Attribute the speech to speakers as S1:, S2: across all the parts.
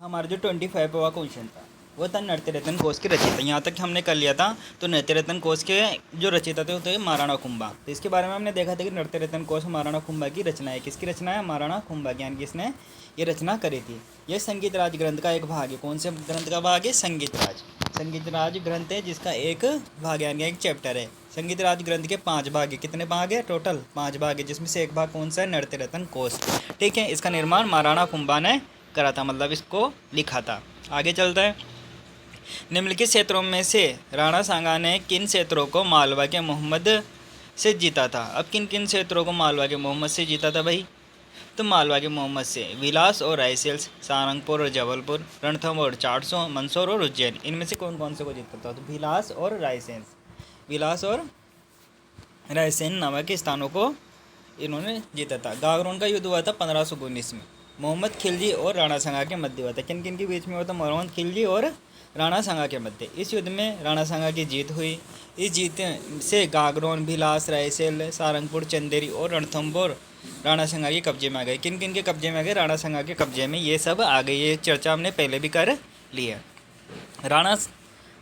S1: हमारा जो 25वां क्वेश्चन था वो था नृत्यरत्न कोश के रचयिता। यहाँ तक हमने कर लिया था। तो नृत्यरत्न कोश के जो रचयिता थे वो थे महाराणा कुंभा। तो इसके बारे में हमने देखा था कि नृत्यरत्न कोश महाराणा कुंभा की रचना है। किसकी रचना है? महाराणा कुंभा की, यानी किसने ये रचना करी थी। यह संगीत राज ग्रंथ का एक भाग है। कौन से ग्रंथ का भाग है? संगीत राज। संगीत राज ग्रंथ है जिसका एक भाग यानी एक चैप्टर है। संगीत राज ग्रंथ के 5 भाग है। कितने भाग है? टोटल 5 भाग है, जिसमें से एक भाग कौन सा है? नृत्यरत्न कोश। ठीक है, इसका निर्माण महाराणा कुंभा ने करा था, मतलब इसको लिखा था। आगे चलता है। निम्नलिखित क्षेत्रों में से राणा सांगा ने किन क्षेत्रों को मालवा के मोहम्मद से जीता था? अब किन किन क्षेत्रों को मालवा के मोहम्मद से जीता था भाई? तो मालवा के मोहम्मद से विलास और रायसेल्स, सारंगपुर और जबलपुर, रणथंभ और 400, मंदसौर और उज्जैन, इनमें से कौन कौन से को जीता था? तो विलास और रायसेन, विलास और रायसेन नामक के स्थानों को इन्होंने जीता था। गागरोन का युद्ध हुआ था 1519 में। मोहम्मद खिलजी और राणा सांगा के मध्य हुआ था। किन किन के बीच में हुआ था? मोहम्मद खिलजी और राणा सांगा के मध्य। इस युद्ध में राणा सांगा की जीत हुई। इस जीत से गागरोन, भिलास, रायसेन, सारंगपुर, चंदेरी और रणथंभौर राणा सांगा के कब्जे में आ गए। किन किन के कब्जे में आ गए? राणा सांगा के कब्जे में ये सब आ गए। ये चर्चा हमने पहले भी कर ली है। राणा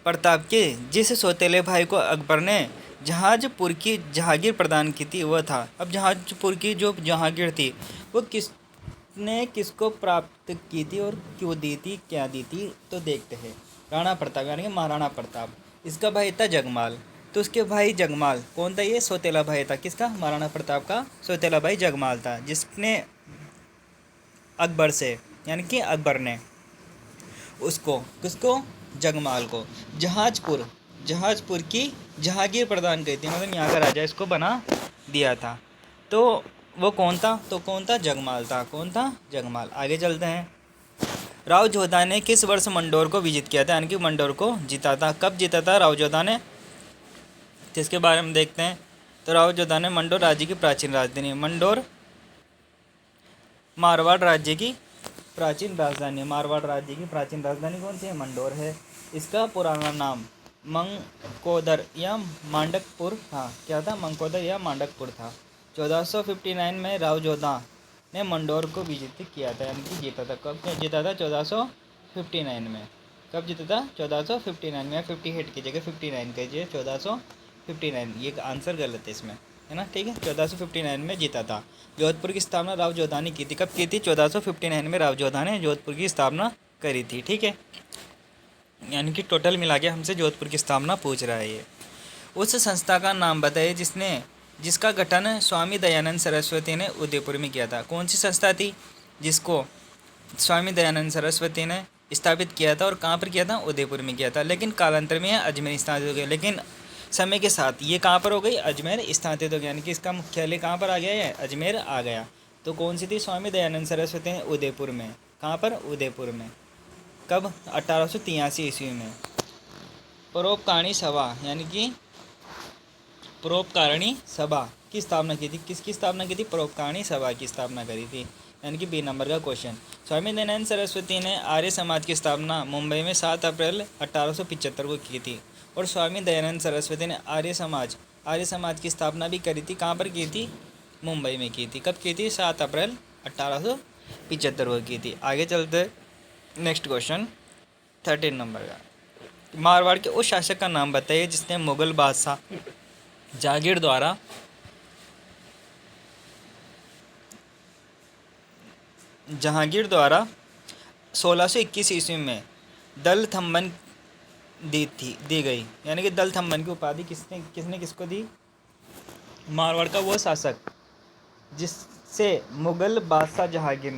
S1: प्रताप के जिस सौतेले भाई को अकबर ने जहाजपुर की जहागीर प्रदान की थी वह था। अब जहाजपुर की जो जहागीर थी वो किसने किसको प्राप्त की थी और क्यों दी थी, क्या दी थी? तो देखते हैं। राणा प्रताप यानी कि महाराणा प्रताप, इसका भाई था जगमाल। तो उसके भाई जगमाल कौन था? ये सौतेला भाई था। किसका? महाराणा प्रताप का सौतेला भाई जगमाल था, जिसने अकबर से यानी कि अकबर ने उसको, किसको? जगमाल को जहाजपुर की जहागीर प्रदान की थी, मतलब यहाँ का राजा इसको बना दिया था। तो वो कौन था? तो कौन था? जगमाल था। कौन था? जगमाल। आगे चलते हैं। राव जोधा ने किस वर्ष मंडोर को विजित किया था, यानी कि मंडोर को जीता था? कब जीता था राव जोधा ने? जिसके बारे में देखते हैं। तो राव जोधा ने मंडोर राज्य की प्राचीन राजधानी, मंडोर मारवाड़ राज्य की प्राचीन राजधानी, मारवाड़ राज्य की प्राचीन राजधानी कौन सी है? मंडोर है। इसका पुराना नाम मंकोदर या मांडकपुर था। क्या था? मंकोदर या मांडकपुर था। 1459 में राव जोधा ने मंडोर को विजित किया था, यानी कि जीता था। कब जीता था? 1459 में। कब जीता था? 1459 में। 58 की जगह 59 कीजिए, 1459। ये आंसर गलत है इसमें, है ना? ठीक है, 1459 में जीता था। जोधपुर की स्थापना राव जोधा ने की थी। कब की थी? 1459 में राव जोधा ने जोधपुर की स्थापना करी थी। ठीक है, यानी कि टोटल मिला के हमसे जोधपुर की स्थापना पूछ रहा है ये। उस संस्था का नाम बताइए जिसका गठन स्वामी दयानंद सरस्वती ने उदयपुर में किया था। कौन सी संस्था थी जिसको स्वामी दयानंद सरस्वती ने स्थापित किया था और कहाँ पर किया था? उदयपुर में किया था। लेकिन कालांतर में अजमेर स्थापित हो गया। लेकिन समय के साथ ये कहाँ पर हो गई? अजमेर स्थापित हो गया, यानी कि इसका मुख्यालय कहाँ पर आ गया है? अजमेर आ गया। तो कौन सी थी? स्वामी दयानंद सरस्वती ने उदयपुर में। कहाँ पर? उदयपुर में। कब? 1883 ईस्वी में। परोपकारिणी सभा यानी कि परोपकारिणी सभा की स्थापना की थी। किसकी स्थापना की थी? परोपकारिणी सभा की स्थापना करी थी, यानी कि बी नंबर का क्वेश्चन। स्वामी दयानंद सरस्वती ने आर्य समाज की स्थापना मुंबई में 7 अप्रैल 1875 को की थी। और स्वामी दयानंद सरस्वती ने आर्य समाज की स्थापना भी करी थी। कहाँ पर की थी? मुंबई में की थी। कब की थी? 7 अप्रैल 1875 को की थी। आगे चलते नेक्स्ट क्वेश्चन 13 नंबर का। मारवाड़ के उस शासक का नाम बताइए जिसने मुगल बादशाह जहांगीर द्वारा जहांगीर द्वारा 1621 ईस्वी में दल थम्बन दी गई, यानी कि दल थम्बन की उपाधि किसने किसको दी? मारवाड़ का वो शासक जिससे मुगल बादशाह जहांगीर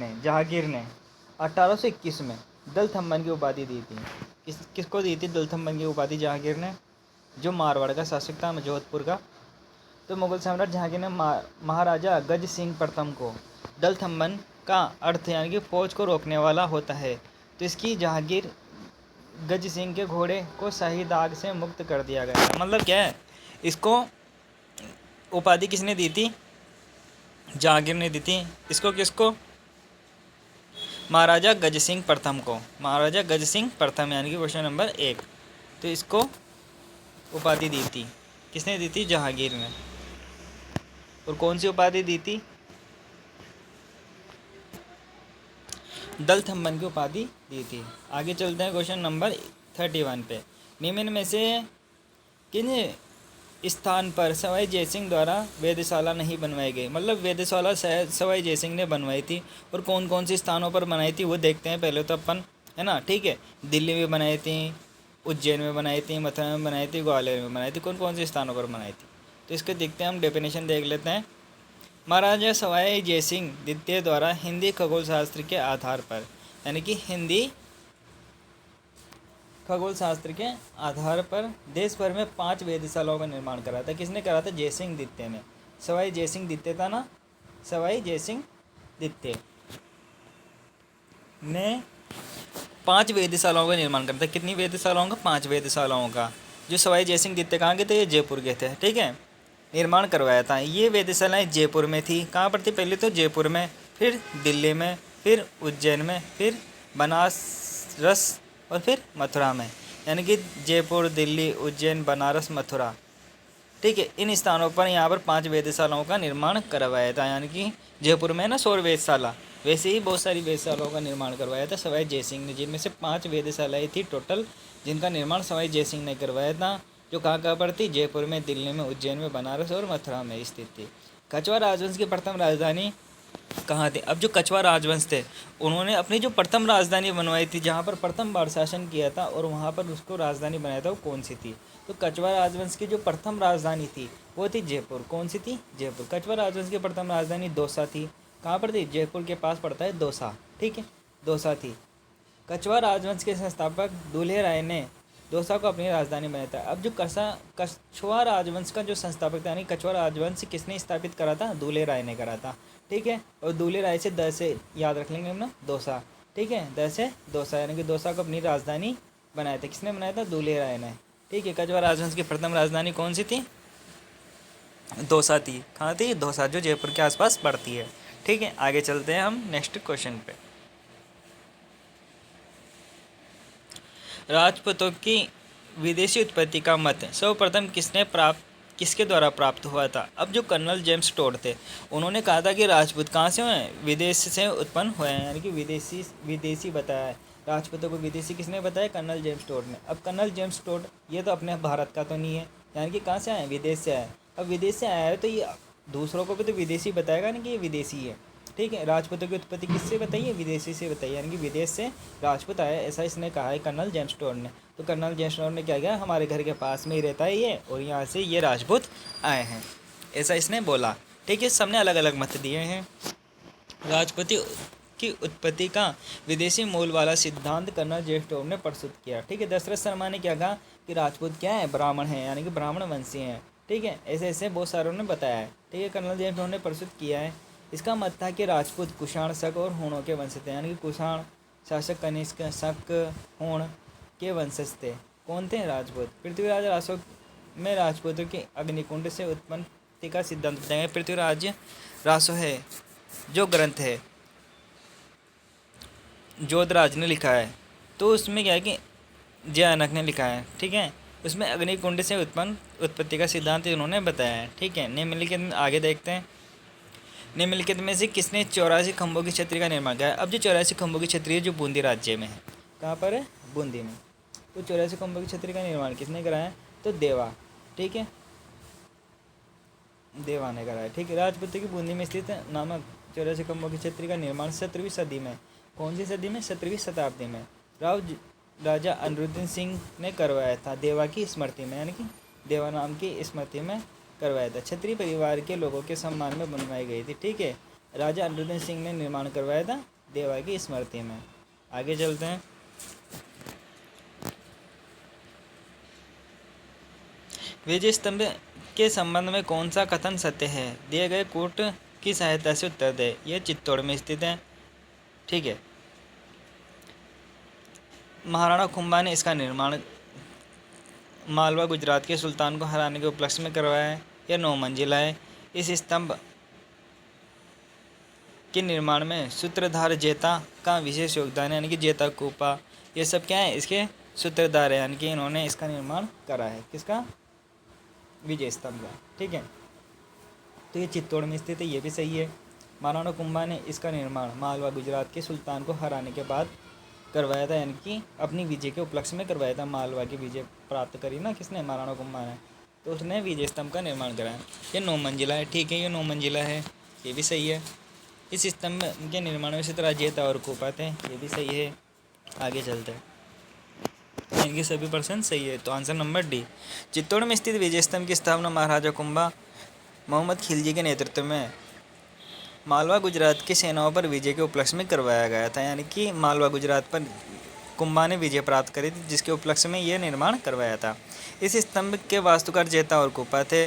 S1: ने 1821 में दल थम्बन की उपाधि दी थी। किसको दी थी दल थम्बन की उपाधि? जहांगीर ने, जो मारवाड़ का शासक था, जोधपुर का। तो मुगल सम्राट जहांगीर ने महाराजा गज सिंह प्रथम को, दल थम्बन का अर्थ यानी कि फौज को रोकने वाला होता है। तो इसकी जहांगीर गज सिंह के घोड़े को शाही दाग से मुक्त कर दिया गया। मतलब क्या है? इसको उपाधि किसने दी थी? जहांगीर ने दी थी। इसको किसको? महाराजा गज सिंह प्रथम को। महाराजा गज सिंह प्रथम यानी कि क्वेश्चन नंबर 1। तो इसको उपाधि दी थी। किसने दी थी? जहांगीर ने। और कौन सी उपाधि दी थी? दल थम्बन की उपाधि दी थी। आगे चलते हैं क्वेश्चन नंबर 31 पे। निम्न में से किन स्थान पर सवाई जयसिंह द्वारा वेधशाला नहीं बनवाई गई, मतलब वेधशाला सवाई जयसिंह ने बनवाई थी और कौन कौन से स्थानों पर बनाई थी वो देखते हैं पहले तो अपन, है ना। ठीक है, दिल्ली में बनाई थी, उज्जैन में बनाई थी, मथुरा में बनाई थी, ग्वालियर में बनाई थी, कौन कौन से स्थानों पर बनाई थी। तो इसके देखते हैं हम, डेफिनेशन देख लेते हैं। महाराजा सवाई जयसिंह द्वितीय द्वारा हिंदी खगोल शास्त्र के आधार पर, यानी कि हिंदी खगोल शास्त्र के आधार पर देश भर में 5 वेधशालाओं का निर्माण करा था। किसने करा था? जयसिंह द्वितीय ने। सवाई जयसिंह द्वितीय था ना, सवाई जयसिंह द्वितीय ने 5 वेधशालाओं का निर्माण करा था। कितनी वेधशालाओं का? 5 वेधशालाओं का। जो सवाई जयसिंह द्वितीय कहाँ के थे? ये जयपुर के थे। ठीक है, निर्माण करवाया था। ये वेधशालाएँ जयपुर में थी। कहाँ पर थी? पहले तो जयपुर में, फिर दिल्ली में, फिर उज्जैन में, फिर बनारस और फिर मथुरा में, यानी कि जयपुर, दिल्ली, उज्जैन, बनारस, मथुरा। ठीक है, इन स्थानों पर यहाँ पर 5 वेधशालाओं का निर्माण करवाया था। यानी कि जयपुर में ना 100 वेधशाला, वैसे ही बहुत सारी वेधशालाओं का निर्माण करवाया था सवाई जयसिंह ने, जिनमें से 5 वेधशालाएँ थी टोटल, जिनका निर्माण सवाई जयसिंह ने करवाया था। जो कहाँ कहाँ पर थी? जयपुर में, दिल्ली में, उज्जैन में, बनारस और मथुरा में स्थित थी। कछवाड़ राजवंश की प्रथम राजधानी कहाँ थे? अब जो कछवाड़ राजवंश थे, उन्होंने अपनी जो प्रथम राजधानी बनवाई थी, जहाँ पर प्रथम बार शासन किया था और वहाँ पर उसको राजधानी बनाया था, वो कौन सी थी? तो कछवाड़ राजवंश की जो प्रथम राजधानी थी वो थी जयपुर। कौन सी थी? जयपुर। कछवाड़ राजवंश की प्रथम राजधानी दौसा थी। कहाँ पर थी? जयपुर के पास पड़ता है दौसा। ठीक है, दौसा थी। कछवाड़ राजवंश के संस्थापक दूल्हे राय ने दौसा को अपनी राजधानी बनाया था। अब जो कछवाड़ राजवंश का जो संस्थापक था, यानी कछवाड़ राजवंश किसने स्थापित करा था? दूल्हे राय ने करा था। ठीक है, और दूल्हे राय से द से याद रख लेंगे हम ना, दौसा। ठीक है, द से दौसा, यानी कि दौसा को अपनी राजधानी बनाया था। किसने बनाया था? दूल्हे राय ने। ठीक है, कछवाड़ राजवंश की प्रथम राजधानी कौन सी थी? दौसा थी। कहाँ थी? दौसा, जो जयपुर के आसपास पड़ती है। ठीक है, आगे चलते हैं हम नेक्स्ट क्वेश्चन पे। राजपूतों की विदेशी उत्पत्ति का मत सर्वप्रथम किसके द्वारा प्राप्त हुआ था? अब जो कर्नल जेम्स टोड थे, उन्होंने कहा था कि राजपूत कहाँ से हुए हैं? विदेश से उत्पन्न हुए हैं, यानी कि विदेशी बताया है। राजपूतों को विदेशी किसने बताया? कर्नल जेम्स टोड ने। अब कर्नल जेम्स टोड ये तो अपने भारत का तो नहीं है, यानी कि कहाँ से आए? विदेश से आए। अब विदेश से आया है तो ये दूसरों को भी तो विदेशी बताएगा ना कि ये विदेशी है। ठीक है, राजपूतों की उत्पत्ति किससे बताइए? विदेशी से बताइए, यानी कि विदेश से राजपूत आया, ऐसा इसने कहा है कर्नल जेम्स टोड ने। तो कर्नल जेम्स टोड ने क्या किया? हमारे घर के पास में ही रहता है ये, और यहाँ से ये राजपूत आए हैं, ऐसा इसने बोला। ठीक है, सबने अलग अलग मत दिए हैं। राजपूती की उत्पत्ति का विदेशी मूल वाला सिद्धांत कर्नल जेम्स टोड ने प्रस्तुत किया। ठीक है, दशरथ शर्मा ने क्या कहा कि राजपूत क्या है? ब्राह्मण है, यानी कि ब्राह्मण वंशी हैं। ठीक है, ऐसे ऐसे बहुत सारों ने बताया है। ठीक है, कर्नल जेम्स टोड ने प्रस्तुत किया है। इसका मत था कि राजपूत कुषाण, शक और हूणों के वंश थे, यानी कि कुषाण शासक कनिष्क, शक, हूण के वंशज थे। कौन थे? राजपूत। पृथ्वीराज रासो में राजपूतों की अग्निकुंड से उत्पत्ति का सिद्धांत बताएंगे। पृथ्वीराज रासो है जो ग्रंथ है, जोधराज ने लिखा है, तो उसमें क्या है कि जयानक ने लिखा है। ठीक है, उसमें अग्निकुंड से उत्पत्ति का सिद्धांत उन्होंने बताया है। ठीक है, निम्नलिखित आगे देखते हैं। निम्नलिखित में से किसने 84 खंभों की छतरी का निर्माण किया? अब जो 84 खंभों की छतरी है, जो बूंदी राज्य में है। कहाँ पर है? बूंदी में। तो 84 खंभों की छतरी का निर्माण किसने कराया? तो देवा। ठीक है, देवा ने कराया। ठीक है, राजपूत की बूंदी में स्थित नामक 84 खंभों की छतरी का निर्माण 17वीं सदी में, कौन सी सदी में? 17वीं शताब्दी में राजा अनिरुद्ध सिंह ने करवाया था, देवा की स्मृति में, यानी कि देवा नाम की स्मृति में करवाया था। क्षत्रिय परिवार के लोगों के सम्मान में बनवाई गई थी। ठीक है, राजा अनिरुद्ध सिंह ने निर्माण करवाया था देवा की स्मृति में। आगे चलते हैं। विजय स्तंभ के संबंध में कौन सा कथन सत्य है? दिए गए कूट की सहायता से उत्तर दे। यह चित्तौड़ में स्थित है। ठीक है, महाराणा खुम्बा ने इसका निर्माण मालवा गुजरात के सुल्तान को हराने के उपलक्ष्य में करवाया है। यह 9 मंजिला है। इस स्तंभ के निर्माण में सूत्रधार जेता का विशेष योगदान है, यानी कि जेता कूपा, ये सब क्या है? इसके सूत्रधार है, यानी कि इन्होंने इसका निर्माण करा है। किसका? विजय स्तंभ का। ठीक है, तो ये चित्तौड़ में स्थित है, ये भी सही है। महाराणा कुंभा ने इसका निर्माण मालवा गुजरात के सुल्तान को हराने के बाद करवाया था, यानी कि अपनी विजय के उपलक्ष्य में करवाया था। मालवा की विजय प्राप्त करी ना किसने, महाराणा कुंभा ने, तो उसने विजय स्तंभ का निर्माण कराया। ये 9 मंजिला है, ठीक है, ये 9 मंजिला है, ये भी सही है। इस स्तंभ के निर्माण में इसी तरह जेता और कोपा थे, ये भी सही है। आगे चलते हैं, इनके सभी % सही है, तो आंसर नंबर डी। चित्तौड़ में स्थित विजय स्तंभ की स्थापना महाराजा कुंभा मोहम्मद खिलजी के नेतृत्व में मालवा गुजरात की सेनाओं पर विजय के उपलक्ष्य में करवाया गया था, यानी कि मालवा गुजरात पर कुंभा ने विजय प्राप्त करी थी, जिसके उपलक्ष्य में यह निर्माण करवाया था। इस स्तंभ के वास्तुकार जेता और कोपा थे।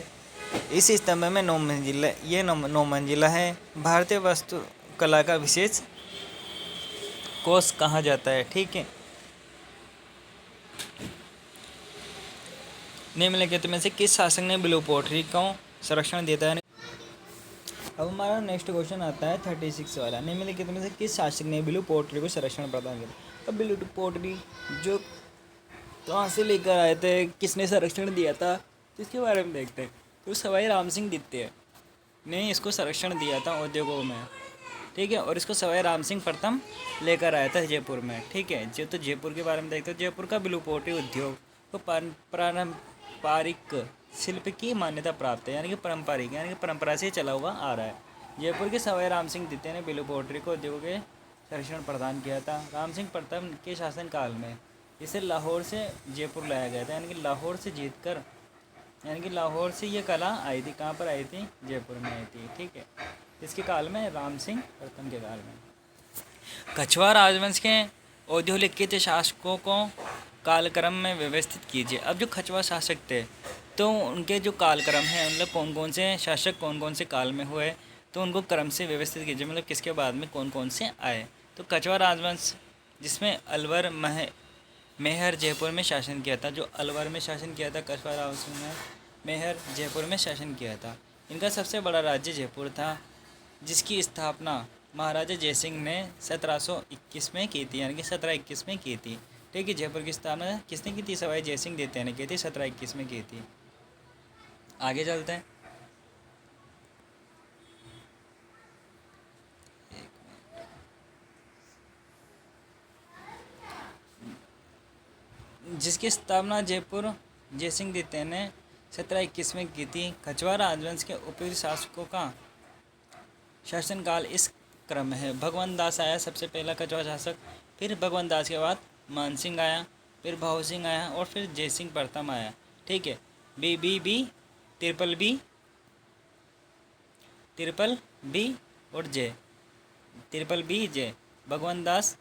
S1: इस स्तंभ में 9 मंजिला, ये 9 मंजिला है। भारतीय वास्तुकला का विशेष कोष कहा जाता है, ठीक है। निम्नलिखित में से किस शासक ने ब्लू पोट्री को संरक्षण देता है। अब हमारा नेक्स्ट क्वेश्चन आता है 36 वाला। निम्नलिखित में से किस शासक ने ब्लू पोट्री को संरक्षण प्रदान किया। अब ब्लू पोट्री जो कहाँ से लेकर आए थे, किसने संरक्षण दिया था, तो इसके बारे में देखते हैं। तो सवाई राम सिंह द्वितीय ने इसको संरक्षण दिया था उद्योगों में, ठीक है, और इसको सवाई राम सिंह प्रथम लेकर आया था जयपुर में, ठीक है। जो तो जयपुर के बारे में देखते हैं, जयपुर का ब्लू पोट्री उद्योग को पारंपरिक शिल्प की मान्यता प्राप्त है, यानी कि पारंपरिक, यानी कि परंपरा से चला हुआ आ रहा है। जयपुर के सवाई राम सिंह द्वितीय ने ब्लू पोट्री को उद्योगों के संरक्षण प्रदान किया था। राम सिंह प्रथम के शासनकाल में इसे लाहौर से जयपुर लाया गया था, यानी कि लाहौर से जीतकर, यानी कि लाहौर से ये कला आई थी, कहाँ पर आई थी, जयपुर में आई थी, ठीक है। इसके काल में, राम सिंह प्रथम के काल में। कछवार राजवंश के औद्योलिखित शासकों को कालक्रम में व्यवस्थित कीजिए। अब जो कछवार शासक थे, तो उनके जो कालक्रम है, मतलब कौन कौन से शासक कौन कौन से काल में हुए, तो उनको क्रम से व्यवस्थित कीजिए, मतलब किसके बाद में कौन कौन से आए। तो कछवार राजवंश, जिसमें अलवर मेहर जयपुर में शासन किया था, जो अलवर में शासन किया था कछवार राजवंश ने, मेहर जयपुर में शासन किया था। इनका सबसे बड़ा राज्य जयपुर था, जिसकी स्थापना महाराजा जयसिंह ने 1721 में की थी, यानी कि 1721 में की थी, ठीक है। जयपुर की स्थापना किसने की थी, सवाई जयसिंह द्वितीय ने की थी, 1721 में की थी। आगे चलते हैं। जिसकी स्थापना जयपुर जयसिंह द्वितीय ने 1721 में की थी। कछवार राजवंश के उपयुक्त शासकों का शासनकाल इस क्रम में है। भगवंत दास आया सबसे पहला कछवार शासक, फिर भगवंत दास के बाद मान सिंह आया, फिर भाऊ सिंह आया, और फिर जयसिंह प्रथम आया, ठीक है। ट्रिपल बी और जय, ट्रिपल बी जय, भगवंत दास,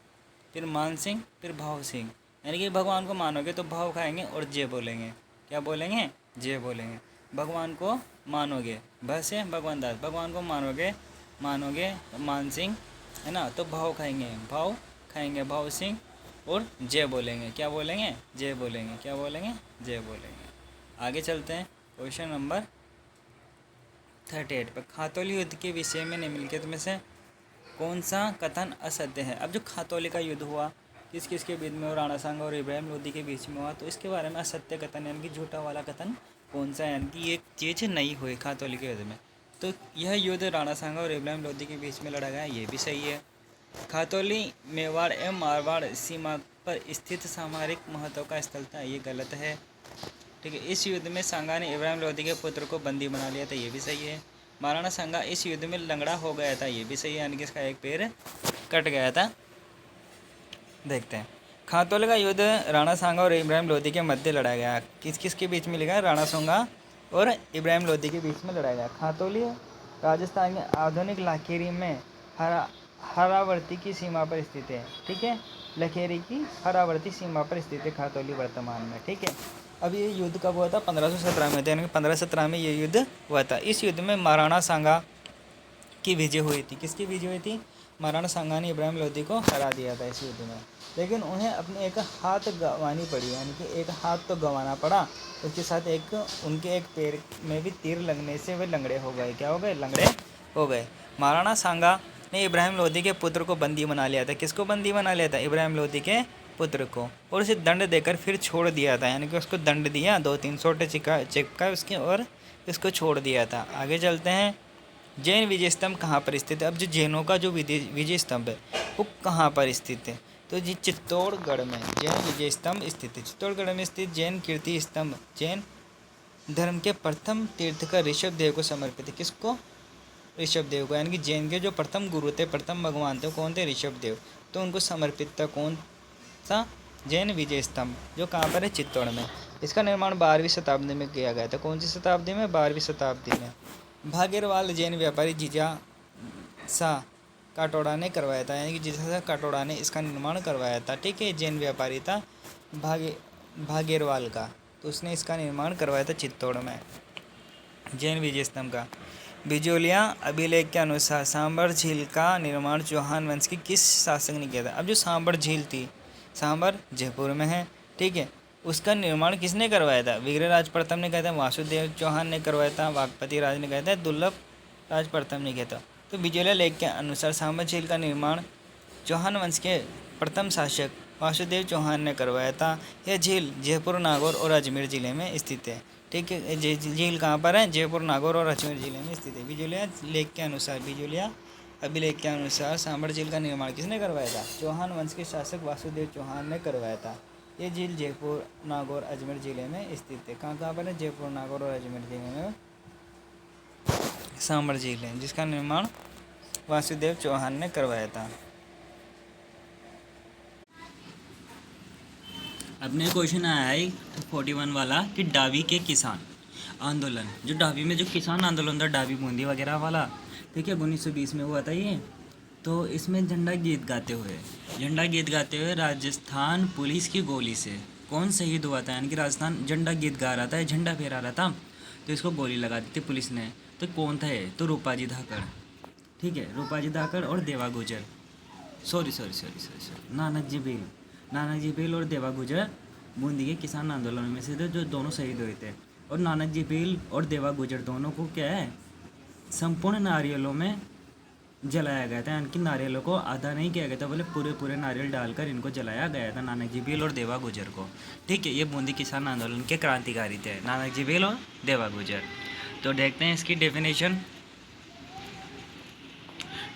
S1: फिर मान सिंह, फिर भाऊ सिंह। यानी कि भगवान को मानोगे तो भाव खाएंगे और जय बोलेंगे, क्या बोलेंगे, जय बोलेंगे। भगवान को मानोगे, भ से भगवान दास, भगवान को मानोगे तो मान सिंह, है ना, तो भाव खाएंगे भाव सिंह, और जय बोलेंगे, क्या बोलेंगे, जय बोलेंगे, क्या बोलेंगे, जय बोलेंगे। आगे चलते हैं क्वेश्चन नंबर 38 पर। खातौली युद्ध के विषय में निम्नलिखित में से कौन सा कथन असत्य है। अब जो खातौली का युद्ध हुआ, किस किस के बीच में, राणा सांगा और इब्राहिम लोदी के बीच में हुआ, तो इसके बारे में असत्य कथन, यानी कि झूठा वाला कथन कौन सा है, यानी कि ये चीज़ नहीं हुई खातौली के युद्ध में। तो यह युद्ध राणा सांगा और इब्राहिम लोदी के बीच में लड़ा गया, ये भी सही है। खातौली मेवाड़ एवं मारवाड़ सीमा पर स्थित सामरिक महत्व का स्थल था, ये गलत है, ठीक है। इस युद्ध में सांगा ने इब्राहिम लोदी के पुत्र को बंदी बना लिया था, ये भी सही है। महाराणा सांगा इस युद्ध में लंगड़ा हो गया था, ये भी सही है, यानी कि इसका एक पैर कट गया था। देखते हैं, खातौली का युद्ध राणा सांगा और इब्राहिम लोदी के मध्य लड़ा गया। किस किस के बीच में लिखा है, राणा सांगा और इब्राहिम लोदी के बीच में लड़ा गया। खातौली राजस्थान के आधुनिक लाखेरी में हरावर्ती की सीमा पर स्थित है, ठीक है। लखेरी की हरावर्ती सीमा पर स्थित है खातौली वर्तमान में, ठीक है। अब ये युद्ध कब हुआ था, 1517 में था, यानी कि 1517 में ये युद्ध हुआ था। इस युद्ध में महाराणा सांगा की विजय हुई थी। किसकी विजय हुई थी, महाराणा सांगा ने इब्राहिम लोदी को हरा दिया था इस युद्ध में, लेकिन उन्हें अपने एक हाथ गंवानी पड़ी, यानी कि एक हाथ तो गंवाना पड़ा, उसके साथ उनके एक पैर में भी तीर लगने से वे लंगड़े हो गए। क्या हो गए, लंगड़े हो गए। महाराणा सांगा ने इब्राहिम लोदी के पुत्र को बंदी बना लिया था। किसको बंदी बना लिया था, इब्राहिम लोदी के पुत्र को, और उसे दंड देकर फिर छोड़ दिया था, यानी कि उसको दंड दिया, 2-3 सोटे चिपका उसके, और इसको छोड़ दिया था। आगे चलते हैं, जैन विजय स्तंभ कहाँ पर स्थित है? अब जो जैनों का जो विजय स्तंभ है वो कहाँ पर स्थित है? तो जी चित्तौड़गढ़ में जैन विजय स्तंभ स्थित है। चित्तौड़गढ़ में स्थित जैन कीर्ति स्तंभ जैन धर्म के प्रथम तीर्थकर ऋषभ देव को समर्पित है। किसको? ऋषभ देव को, यानी कि जैन के जो प्रथम गुरु थे, प्रथम भगवान थे, कौन थे? ऋषभ देव। तो उनको समर्पित था कौन सा? जैन विजय स्तंभ, जो कहाँ पर है? चित्तौड़ में। इसका निर्माण 12वीं शताब्दी में किया गया था। कौन सी शताब्दी में? 12वीं शताब्दी में। भागेरवाल जैन व्यापारी जीजा शाह काटोड़ा ने करवाया था, यानी कि जीजा शाह काटोड़ा ने इसका निर्माण करवाया था। ठीक है, जैन व्यापारी था भागेरवाल का, तो उसने इसका निर्माण करवाया था चित्तौड़ में जैन विजय स्तंभ का। बिजोलिया अभिलेख के अनुसार सांबर झील का निर्माण चौहान वंश की किस शासक ने किया था? अब जो सांबर झील थी, सांबर जयपुर में है, ठीक है, उसका निर्माण किसने करवाया था? विग्रहराज प्रथम ने किया था, वासुदेव चौहान ने करवाया था, वागपति राज ने किया था, दुर्लभ राज प्रथम ने किया था। तो बिजोलिया लेख के अनुसार सांबर झील का निर्माण चौहान वंश के प्रथम शासक वासुदेव चौहान ने करवाया था। यह झील जयपुर, नागौर और अजमेर जिले में स्थित है। ठीक है, झील कहाँ पर है? जयपुर, नागौर और अजमेर जिले में स्थित है। बिजोलिया लेख के अनुसार, बिजोलिया अभिलेख के अनुसार सांबर झील का निर्माण किसने करवाया था? चौहान वंश के शासक वासुदेव चौहान ने करवाया था। ये झील जयपुर, नागौर, अजमेर जिले में स्थित है। कहाँ पर है? जयपुर, नागौर और अजमेर जिले में सांबर झील है, जिसका निर्माण वासुदेव चौहान ने करवाया था। अपने क्वेश्चन आया है 41 वाला कि डाबी के किसान आंदोलन, जो डाबी में जो किसान आंदोलन था, डाबी बूंदी वगैरह वाला, ठीक है, 1920 में हुआ था ये। तो इसमें झंडा गीत गाते हुए राजस्थान पुलिस की गोली से कौन शहीद हुआ था? यानी कि राजस्थान झंडा गीत गा रहा था, झंडा फहरा रहा था, तो इसको गोली लगा दी थी पुलिस ने। तो कौन था ये? तो रूपाजी धाकड़, ठीक है, रूपाजी धाकड़ और देवा गुजर, सॉरी नानक जी भील और देवा गुजर बूंदी के किसान आंदोलन में से थे, जो दोनों शहीद हुए थे। और नानक जी भील और देवा गुजर दोनों को क्या है? संपूर्ण नारियलों में जलाया गया था, यानी कि नारियलों को आधा नहीं किया गया था, बोले पूरे नारियल डालकर इनको जलाया गया था, नानक जी भील और देवा गुजर को। ठीक है, ये बूंदी किसान आंदोलन के क्रांतिकारी थे, नानक जी भील और देवा गुजर। तो देखते हैं इसकी डेफिनेशन।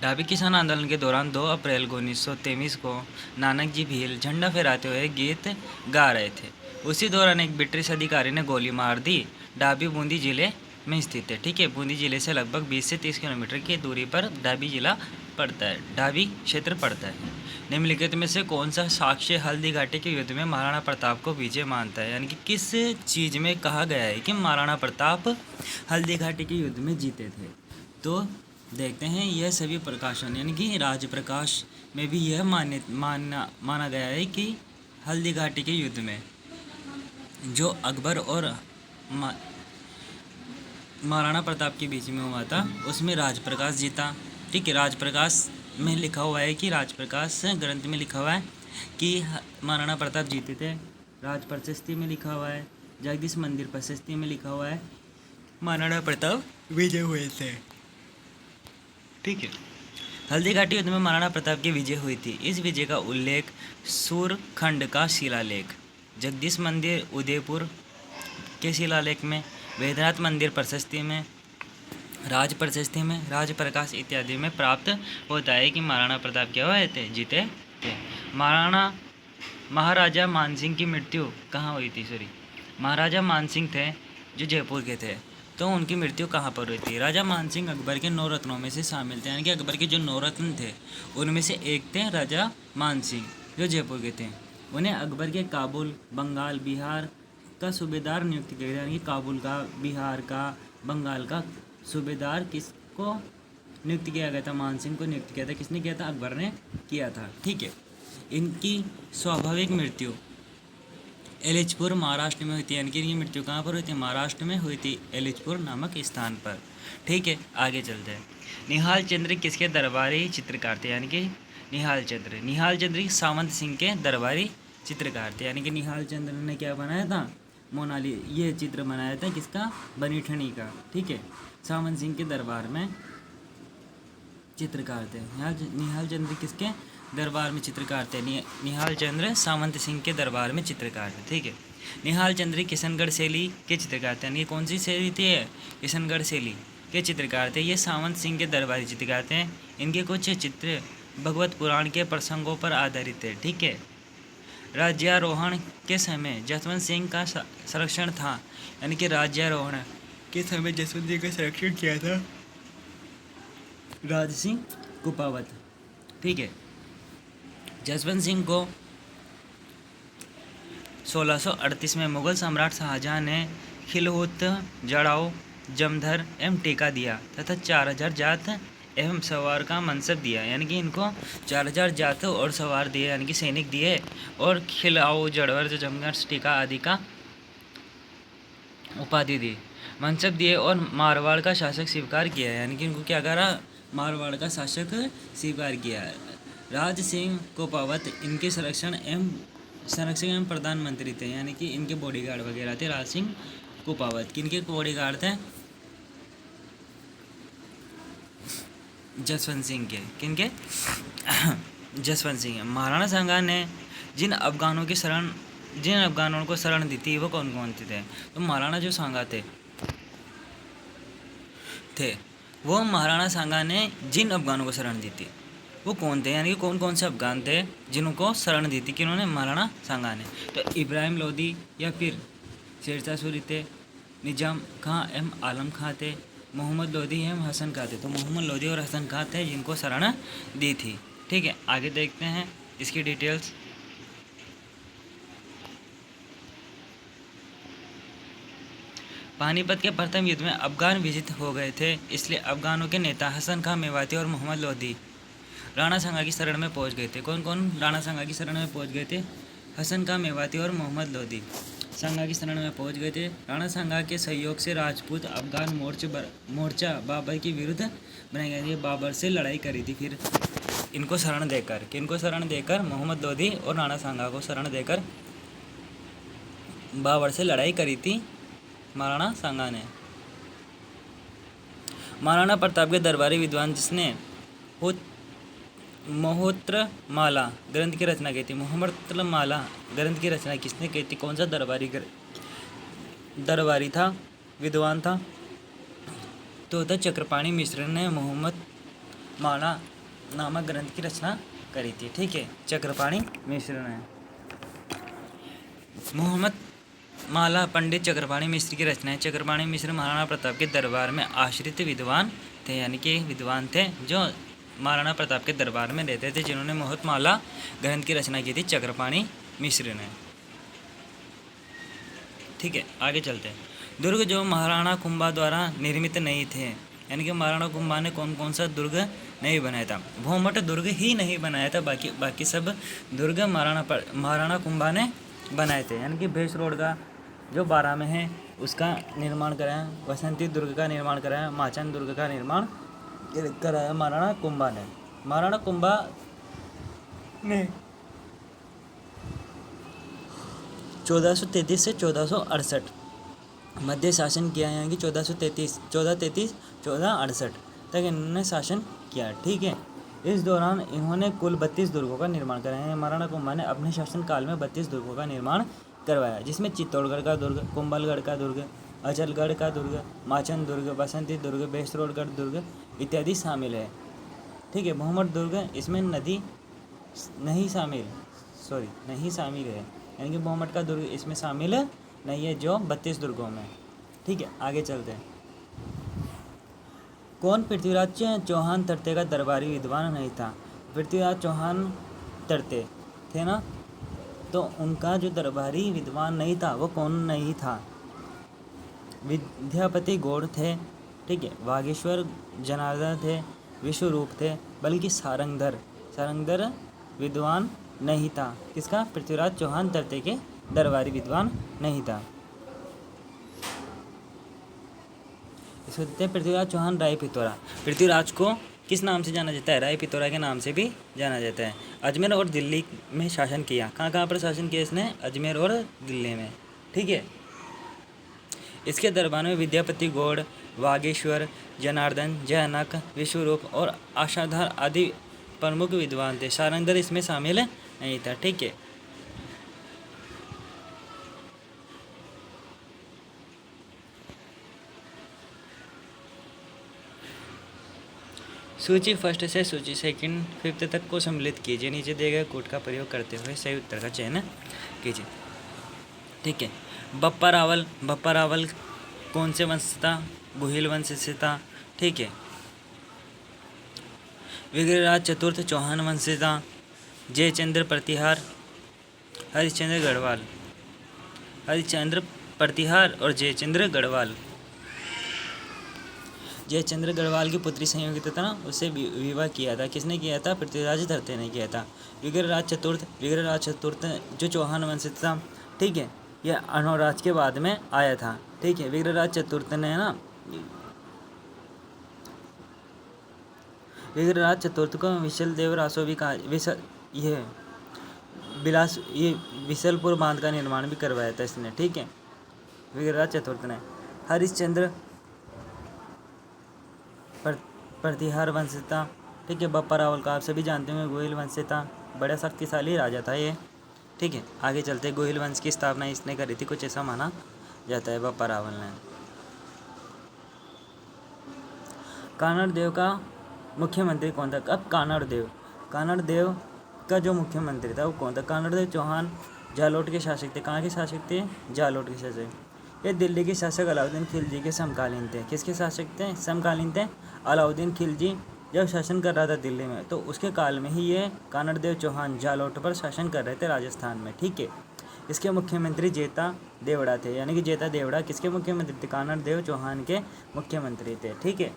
S1: डाबी किसान आंदोलन के दौरान 2 अप्रैल 1923 को नानक जी भील झंडा फहराते हुए गीत गा रहे थे। उसी दौरान एक ब्रिटिश अधिकारी ने गोली मार दी। डाबी बूंदी जिले में स्थित है। ठीक है, बूंदी जिले से लगभग 20 से 30 किलोमीटर की दूरी पर डाबी जिला पड़ता है, डाबी क्षेत्र पड़ता है। निम्नलिखित में से कौन सा साक्ष्य हल्दी घाटी के युद्ध में महाराणा प्रताप को विजय मानता है? यानी कि किस चीज़ में कहा गया है कि महाराणा प्रताप हल्दी घाटी के युद्ध में जीते थे? तो देखते हैं, यह सभी प्रकाशन यानी कि राजप्रकाश में भी यह माना गया है कि हल्दी घाटी के युद्ध में जो अकबर और महाराणा प्रताप के बीच में हुआ था, उसमें राजप्रकाश जीता। ठीक है, राजप्रकाश में लिखा हुआ है कि राजप्रकाश ग्रंथ में लिखा हुआ है कि महाराणा प्रताप जीते थे। राज प्रशस्ति में लिखा हुआ है, जगदीश मंदिर प्रशस्ति में लिखा हुआ है महाराणा प्रताप विजय हुए थे। ठीक है, हल्दी घाटी युद्ध में महाराणा प्रताप की विजय हुई थी। इस विजय का उल्लेख सूरखंड का शिलालेख, जगदीश मंदिर उदयपुर के शिलालेख में, वैद्यनाथ मंदिर प्रशस्ति में, राज प्रशस्ति में, राज प्रकाश इत्यादि में प्राप्त होता है कि महाराणा प्रताप क्या हुए थे? जीते थे। महाराजा मानसिंह की मृत्यु कहाँ हुई थी? महाराजा मानसिंह थे जो जयपुर के थे, तो उनकी मृत्यु कहाँ पर हुई थी? राजा मानसिंह अकबर के 9 रत्नों में से शामिल थे, यानी कि अकबर के जो 9 रत्न थे उनमें से एक थे राजा मानसिंह जो जयपुर के थे। उन्हें अकबर के काबुल, बंगाल, बिहार का सूबेदार नियुक्त किया गया, यानी कि काबुल का, बिहार का, बंगाल का सूबेदार किसको नियुक्त किया गया था? मानसिंह को नियुक्त किया था। किसने किया था? अकबर ने किया था। ठीक है, इनकी स्वाभाविक मृत्यु एलिचपुर महाराष्ट्र में हुई थी, यानी कि इनकी मृत्यु कहाँ पर हुई थी? महाराष्ट्र में हुई थी, एलिचपुर नामक स्थान पर। ठीक है, आगे चलते हैं। निहाल चंद्र किसके दरबारी चित्रकार थे? यानी कि निहाल चंद्र सावंत सिंह के दरबारी चित्रकार थे, यानी कि निहाल चंद्र ने क्या बनाया था? मोनाली, ये चित्र बनाया था किसका? बनीठनी का। ठीक है, सावंत सिंह के दरबार में चित्रकार थे। निहाल चंद्र किसके दरबार में चित्रकार थे? निहाल चंद्र सावंत सिंह के दरबार में चित्रकार थे। ठीक है, निहाल चंद्र किशनगढ़ शैली के चित्रकार थे, यानी कौन सी शैली थी? किशनगढ़ शैली। के चित्रकार थे। ये सावंत सिंह के दरबारी चित्रकार थे। इनके कुछ चित्र भगवत पुराण के प्रसंगों पर आधारित थे। ठीक है। राज्यारोहण के समय जसवंत सिंह का संरक्षण था, यानी कि राज्यारोहण के समय जसवंत सिंह का संरक्षण किया था राज सिंह कुपावत। ठीक है। जसवंत सिंह को 1638 में मुगल सम्राट शाहजहां ने खिलहुत, जड़ाऊ, जमधर एवं टीका दिया तथा 4000 जात एवं सवार का मनसब दिया, यानी कि इनको 4000 जात और सवार दिए, यानी कि सैनिक दिए, और खिलाऊ, जड़वर, जमधर, टीका आदि का उपाधि दी, मनसब दिए, और मारवाड़ का शासक स्वीकार किया, यानी कि इनको क्या करा, मारवाड़ का शासक स्वीकार किया। राज सिंह कुपावत इनके संरक्षक एवं प्रधानमंत्री थे, यानी कि इनके बॉडीगार्ड वगैरह थे। राज सिंह कुपावत किनके बॉडीगार्ड थे, जसवंत सिंह के। किनके? जसवंत सिंह। महाराणा सांगा ने जिन अफगानों को शरण दी थी वो कौन कौन थे? तो महाराणा जो सांगा थे वो महाराणा सांगा ने जिन अफगानों को शरण दी थी वो कौन थे, यानी कि कौन कौन से अफगान थे जिनको शरण दी थी किन्होंने? महाराणा सांगा ने। तो इब्राहिम लोदी या फिर शेरशाह सूरी थे, निजाम खां एवं आलम खां थे, मोहम्मद लोदी एवं हसन खां थे। तो मोहम्मद लोदी और हसन खां थे जिनको शरण दी थी। ठीक है, आगे देखते हैं इसकी डिटेल्स। पानीपत के प्रथम युद्ध में अफगान विजित हो गए थे, इसलिए अफगानों के नेता हसन खां मेवाती और मोहम्मद लोदी राणा सांगा की शरण में पहुंच गए थे। कौन कौन राणा सांगा की शरण में पहुंच गए थे? हसन खां मेवाती और मोहम्मद लोदी सांगा की शरण में पहुंच गए थे। राणा सांगा के सहयोग से राजपूत अफगान मोर्चा बाबर के विरुद्ध बनाई गई थी, बाबर से लड़ाई करी थी। फिर इनको शरण देकर, किनको शरण देकर? मोहम्मद लोदी और राणा सांगा को शरण देकर बाबर से लड़ाई करी थी महाराणा सांगा ने। महाराणा प्रताप के दरबारी विद्वान जिसने महोत्रमाला ग्रंथ की रचना की थी। महोत्रमाला ग्रंथ की रचना किसने की थी? कौन सा दरबारी था, विद्वान था? तो था चक्रपाणी मिश्र ने मोहम्मद माला नामक ग्रंथ की रचना करी थी। ठीक है, चक्रपाणी मिश्र ने। मोहम्मद माला पंडित चक्रपाणी मिश्र की रचना है। चक्रपाणी मिश्र महाराणा प्रताप के दरबार में आश्रित विद्वान थे, यानी कि विद्वान थे जो महाराणा प्रताप के दरबार में रहते थे, जिन्होंने मोहतमाला ग्रंथ की रचना की थी चक्रपाणी मिश्र ने। ठीक है, आगे चलते हैं। दुर्ग जो महाराणा कुंभा द्वारा निर्मित नहीं थे, यानी कि महाराणा कुंभा ने कौन कौन सा दुर्ग नहीं बनाया था? भोमट दुर्ग ही नहीं बनाया था, बाकी सब दुर्ग महाराणा कुंभा ने बनाए थे, यानी कि भेष रोड का जो 12 में है उसका निर्माण कराया, बसंती दुर्ग का निर्माण कराया, माचन दुर्ग का निर्माण कराया महाराणा कुंभा ने। महाराणा कुंभा ने 1433 से 1468 मध्य शासन किया, यानी कि 1468 तक इन्होंने शासन किया। ठीक है, इस दौरान इन्होंने कुल 32 दुर्गों का निर्माण कराया। महाराणा कुंभा ने अपने शासन काल में 32 दुर्गों का निर्माण करवाया, जिसमें चित्तौड़गढ़ का दुर्ग, कुंभलगढ़ का दुर्ग, अचलगढ़ का दुर्ग, माचन दुर्ग, बसंती दुर्ग, बेसरोडगढ़ दुर्ग इत्यादि शामिल है। ठीक है, मोहम्मद दुर्ग इसमें नहीं शामिल है, यानी कि मोहम्मद का दुर्ग इसमें शामिल नहीं है जो 32 दुर्गों में। ठीक है, आगे चलते हैं। कौन पृथ्वीराज चौहान तरते का दरबारी विद्वान नहीं था? पृथ्वीराज चौहान तरते थे ना, तो उनका जो दरबारी विद्वान नहीं था वो कौन नहीं था? विद्यापति गौड़ थे। ठीक है, वागेश्वर जनार्दन थे, विश्वरूप थे, बल्कि सारंगधर विद्वान नहीं था। किसका? पृथ्वीराज चौहान तरते के दरबारी विद्वान नहीं था। इसको देते हैं पृथ्वीराज चौहान राय पिथौरा। पृथ्वीराज को किस नाम से जाना जाता है? राय पिथौरा के नाम से भी जाना जाता है। अजमेर और दिल्ली में शासन किया। कहाँ पर शासन किया इसने? अजमेर और दिल्ली में। ठीक है, इसके दरबार में विद्यापति गौड़, वागेश्वर जनार्दन, जयनक, विश्वरूप और आशाधार आदि प्रमुख विद्वान थे। सारंगधर इसमें शामिल नहीं था। ठीक है, सूची फर्स्ट से सूची सेकंड फिफ्थ तक को सम्मिलित कीजिए, नीचे दिए गए कोड का प्रयोग करते हुए सही उत्तर का चयन कीजिए। ठीक है, बप्पा रावल कौन से वंश था? गुहिल वंश से था। ठीक है, विग्रहराज चतुर्थ चौहान वंश से था। जयचंद्र प्रतिहार हरिश्चंद्र प्रतिहार और जयचंद्र गढ़वाल। जयचंद्र गढ़वाल की पुत्री संयोगिता था ना, उससे विवाह किया था। किसने किया था? पृथ्वीराज धरते ने किया था। विग्रहराज चतुर्थ जो चौहान वंश था, ठीक है, यह अनोराज के बाद में आया था। ठीक है, विग्रहराज चतुर्थ ने ना विग्रहराज चतुर्थ को विशल देव रासो भी कहा। विशलपुर बांध का निर्माण भी करवाया था इसने। ठीक है, विग्रहराज चतुर्थ ने। हरिश्चंद्र प्रतिहार वंश था। ठीक है, बप्पा रावल का आप सभी जानते होंगे गोहिल वंश से था। बड़ा शक्तिशाली राजा था ये। ठीक है, आगे चलते। गोहिल वंश की स्थापना इसने करी थी, कुछ ऐसा माना जाता है बप्पा रावल ने। कानड़ देव का मुख्यमंत्री कौन था? अब कानड़ देव का जो मुख्यमंत्री था वो कौन था? कानड़ देव चौहान जालोट के शासक थे। कहाँ के शासक थे? जालोट के शासक। ये दिल्ली के शासक अलाउद्दीन खिलजी के समकालीन थे। किसके शासक थे? समकालीन थे। अलाउद्दीन खिलजी जब शासन कर रहा था दिल्ली में, तो उसके काल में ही ये कानड़ देव चौहान जालोट पर शासन कर रहे थे राजस्थान में। ठीक है, इसके मुख्यमंत्री जेता देवड़ा थे, यानी कि जेता देवड़ा किसके मुख्यमंत्री थे? कानड़ देव चौहान के मुख्यमंत्री थे। ठीक है,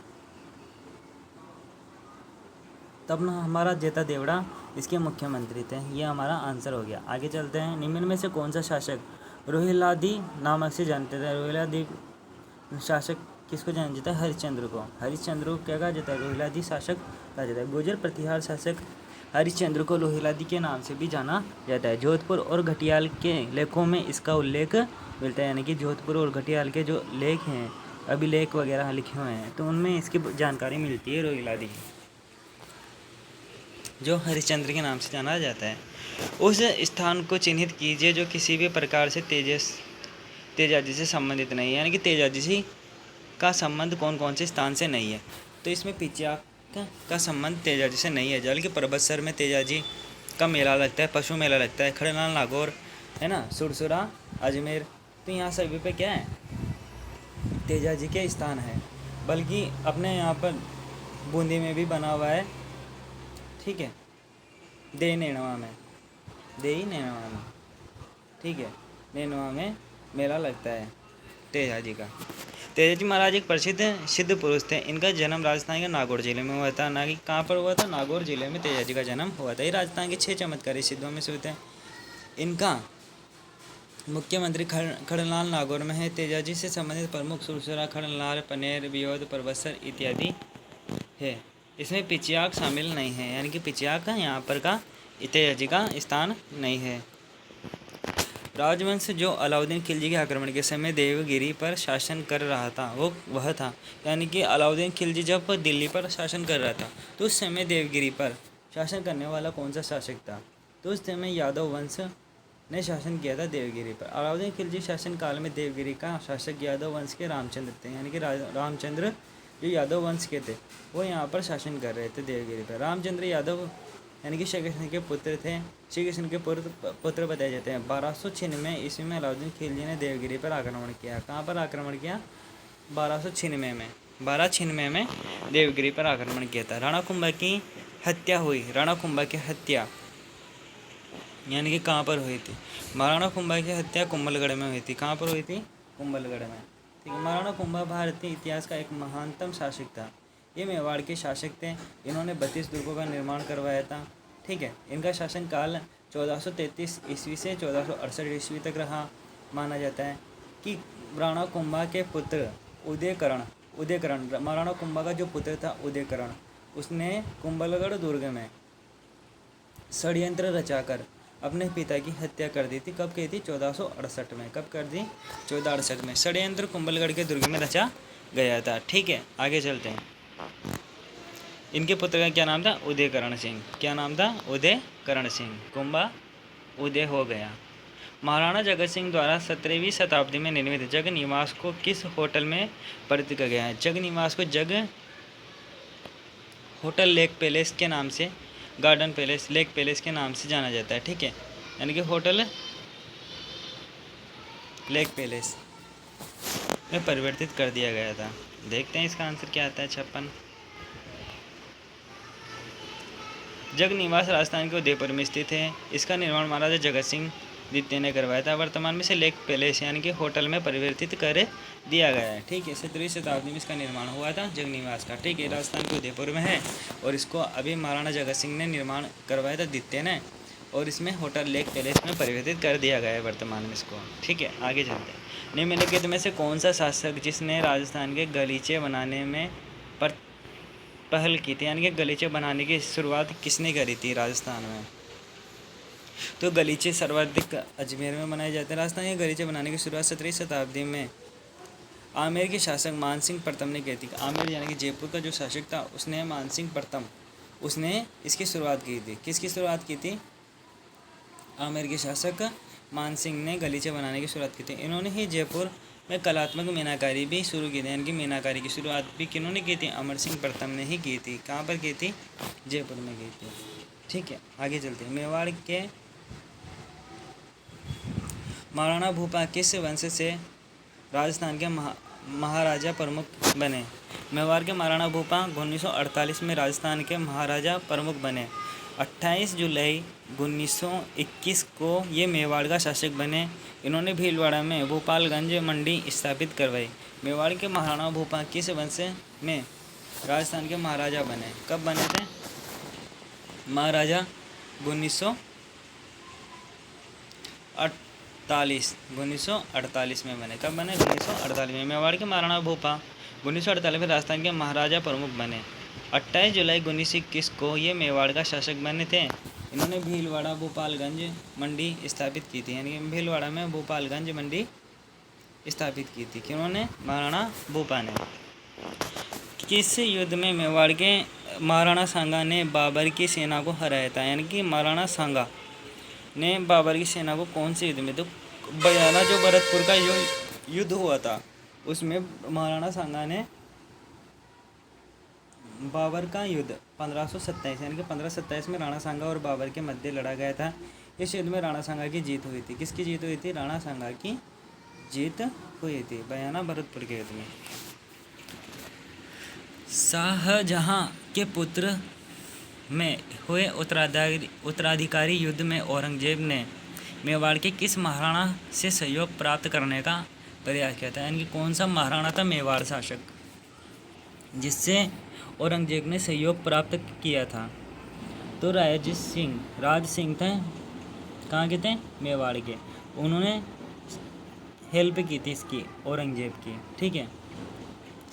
S1: तब ना हमारा जेता देवड़ा इसके मुख्यमंत्री थे। ये हमारा आंसर हो गया। आगे चलते हैं। निम्न में से कौन सा शासक रोहिलादी नामक से जानते थे? रोहिलादी शासक किसको जाना जाता है? हरिश्चंद्र को। हरिश्चंद्र को क्या कहा जाता है? रोहिलादी शासक कहा जाता है। गुर्जर प्रतिहार शासक हरिश्चंद्र को लोहिलादी के नाम से भी जाना जाता है। जोधपुर और घटियाल के लेखों में इसका उल्लेख मिलता है, यानी कि जोधपुर और घटियाल के जो लेख हैं, अभिलेख वगैरह लिखे हुए हैं, तो उनमें इसकी जानकारी मिलती है रोहिलादी, जो हरिश्चंद्र के नाम से जाना जाता है। उस स्थान को चिन्हित कीजिए जो किसी भी प्रकार से तेजाजी से संबंधित नहीं है, यानी कि तेजाजी का संबंध कौन कौन से स्थान से नहीं है। तो इसमें पिचियाक का संबंध तेजाजी से नहीं है। जल के पर्वतसर में तेजाजी का मेला लगता है, पशु मेला लगता है। खड़नाल नागौर है ना, सुरसुरा अजमेर, तो यहाँ सभी पे क्या है? तेजाजी के स्थान है। बल्कि अपने यहाँ पर बूंदी में भी बना हुआ है। ठीक है, देई नैनवा में, ठीक है, नैनवा में मेला लगता है तेजाजी का। तेजाजी महाराज एक प्रसिद्ध सिद्ध पुरुष थे। इनका जन्म राजस्थान के नागौर जिले में हुआ था। ना कि कहाँ पर हुआ था? नागौर जिले में तेजाजी का जन्म हुआ था। ये राजस्थान के 6 चमत्कारी सिद्धों में से होते हैं। इनका मुख्यमंत्री खड़नाल नागौर में है। तेजाजी से संबंधित प्रमुख सुरसुरा, खड़नाल, पनेर, बियोद, परबसर इत्यादि है। इसमें पिचियाक शामिल नहीं है, यानी कि पिचियाक का यहाँ पर का तेजाजी का स्थान नहीं है। राजवंश जो अलाउद्दीन खिलजी के आक्रमण के समय देवगिरी पर शासन कर रहा था वह था, यानी कि अलाउद्दीन खिलजी जब दिल्ली पर शासन कर रहा था तो उस समय देवगिरी पर शासन करने वाला कौन सा शासक था? तो उस समय यादव वंश ने शासन किया था देवगिरी पर। अलाउद्दीन खिलजी शासन काल में देवगिरी का शासक यादव वंश के रामचंद्र थे, यानी कि रामचंद्र जो यादव वंश के थे वो यहाँ पर शासन कर रहे थे देवगिरी पर। रामचंद्र यादव यानी कि श्री कृष्ण के पुत्र थे। श्री कृष्ण के पुत्र बताए जाते हैं। 1296 ईस्वी में अलाउद्दीन खिलजी ने देवगिरी पर आक्रमण किया। कहाँ पर आक्रमण किया? 1296 में देवगिरी पर आक्रमण किया था। राणा कुंभा की हत्या हुई। राणा कुंभा की हत्या यानी कि कहाँ पर हुई थी? महाराणा कुंभा की हत्या कुंभलगढ़ में हुई थी। कहाँ पर हुई थी? कुंभलगढ़ में। ठीक है, महाराणा कुंभा भारतीय इतिहास का एक महानतम शासक था। ये मेवाड़ के शासक थे। इन्होंने 32 दुर्गों का निर्माण करवाया था। ठीक है, इनका शासनकाल 1433 ईस्वी से 1468 ईस्वी तक रहा। माना जाता है कि राणा कुंभा के पुत्र उदयकरण महाराणा कुंभा का जो पुत्र था उदयकरण, उसने कुंभलगढ़ दुर्ग में षड्यंत्र रचाकर अपने पिता की हत्या कर दी थी। कब की थी? 1468 में। कब कर दी? 1468 में। षड्यंत्र कुंभलगढ़ के दुर्ग में रचा गया था। ठीक है, आगे चलते हैं। इनके पुत्र का क्या नाम था? उदयकरण सिंह। क्या नाम था? उदयकरण सिंह। कुंभा उदय हो गया। महाराणा जगत सिंह द्वारा 17वीं शताब्दी में निर्मित जग निवास को किस होटल में परिचित किया गया है? जग निवास को जग होटल लेक पैलेस के नाम से, गार्डन पैलेस, लेक पैलेस के नाम से जाना जाता है, ठीक है। यानी कि होटल लेक पैलेस में परिवर्तित कर दिया गया था। देखते हैं इसका आंसर क्या आता है। 56। जग निवास राजस्थान के उदयपुर में स्थित है। इसका निर्माण महाराजा जगत सिंह द्वितीय ने करवाया था। वर्तमान में से लेक पैलेस यानी कि होटल में परिवर्तित कर दिया गया है, ठीक है। 17वीं शताब्दी में इसका निर्माण हुआ था जग निवास का, ठीक है। राजस्थान के उदयपुर में है और इसको अभी महाराणा जगत सिंह ने निर्माण करवाया था द्वितीय ने, और इसमें होटल लेक पैलेस में परिवर्तित कर दिया गया है वर्तमान में इसको, ठीक है। आगे चलते हैं। निम्नलिखित में से कौन सा शासक जिसने राजस्थान के गलीचे बनाने में पहल की थी, यानी कि गलीचे बनाने की शुरुआत किसने करी थी राजस्थान में? तो गलीचे सर्वाधिक अजमेर में बनाए जाते हैं। राजस्थान के गलीचे बनाने की शुरुआत 17वीं शताब्दी में आमेर के शासक मानसिंह प्रथम ने की थी। आमेर यानी कि जयपुर का जो शासक था उसने, मानसिंह प्रथम, उसने इसकी शुरुआत की थी। किसकी शुरुआत की थी? आमेर के शासक मानसिंह ने गलीचे बनाने की शुरुआत की थी। इन्होंने ही जयपुर में कलात्मक मीनाकारी भी शुरू की थी, यानी कि मीनाकारी की शुरुआत भी किन्होंने की थी? अमर सिंह प्रथम ने ही की थी। कहाँ पर की थी? जयपुर में की थी, ठीक है। आगे चलते हैं। मेवाड़ के महाराणा भूपा किस वंश से राजस्थान के महाराजा प्रमुख बने? मेवाड़ के महाराणा भूपा 1948 में राजस्थान के महाराजा प्रमुख बने। 28 जुलाई 1921 को ये मेवाड़ का शासक बने। इन्होंने भीलवाड़ा में भोपालगंज मंडी स्थापित करवाई। मेवाड़ के महाराणा भूपा किस वंश में राजस्थान के महाराजा बने? कब बने थे? महाराजा 1948 में बने। कब बने? 1948 में। मेवाड़ के महाराणा भूपा 1948 में राजस्थान के महाराजा प्रमुख बने। 28 जुलाई 1921 को ये मेवाड़ का शासक बने थे। इन्होंने भीलवाड़ा भोपालगंज मंडी स्थापित की थी, यानी कि भीलवाड़ा में भोपालगंज मंडी स्थापित की थी। किन्होंने? महाराणा भूपा ने। किस युद्ध में मेवाड़ के महाराणा सांगा ने बाबर की सेना को हराया था? यानी कि महाराणा सांगा ने बाबर की सेना को कौन से युद्ध में? तो बयाना जो भरतपुर का युद्ध हुआ था उसमें महाराणा सांगा ने बाबर का युद्ध 1527 यानी कि 1527 में राणा सांगा और बाबर के मध्य लड़ा गया था। इस युद्ध में राणा सांगा की जीत हुई थी। किसकी जीत हुई थी? राणा सांगा की जीत हुई थी बयाना भरतपुर के युद्ध में। शाहजहां के पुत्र में हुए उत्तराधिकारी युद्ध में औरंगजेब ने मेवाड़ के किस महाराणा से सहयोग प्राप्त करने का प्रयास किया था? यानी कि कौन सा महाराणा था मेवाड़ शासक जिससे औरंगजेब ने सहयोग प्राप्त किया था? तो राज सिंह थे। कहाँ के थे? मेवाड़ के। उन्होंने हेल्प की थी इसकी, औरंगजेब की, ठीक है।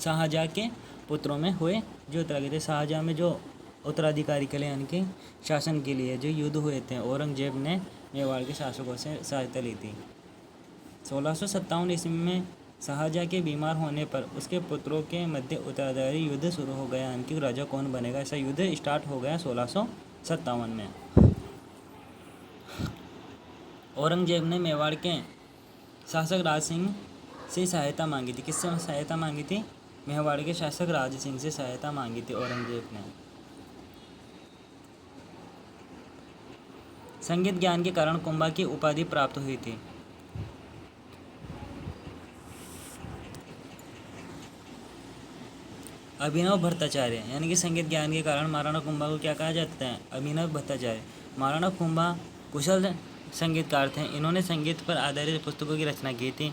S1: शाहजहाँ के पुत्रों में हुए जो उत्तराधिकारी, शाहजहाँ में जो उत्तराधिकारी के लिए यानी कि शासन के लिए जो युद्ध हुए थे, औरंगजेब ने मेवाड़ के शासकों से सहायता ली थी। 1657 ईस्वी में शाहजहाँ के बीमार होने पर उसके पुत्रों के मध्य उत्तराधिकारी युद्ध शुरू हो गया, यानी कि राजा कौन बनेगा, ऐसा युद्ध स्टार्ट हो गया 1657 में। औरंगजेब ने मेवाड़ के शासक राज सिंह से सहायता मांगी थी। किससे सहायता मांगी थी? मेवाड़ के शासक राज सिंह से सहायता मांगी थी औरंगजेब ने। संगीत ज्ञान के कारण कुंभा की उपाधि प्राप्त हुई थी। अभिनव भट्टाचार्य, यानी कि संगीत ज्ञान के कारण महाराणा कुंभा को क्या कहा जाता है? अभिनव भट्टाचार्य। महाराणा कुंभा कुशल संगीतकार थे। इन्होंने संगीत पर आधारित पुस्तकों की रचना की थी।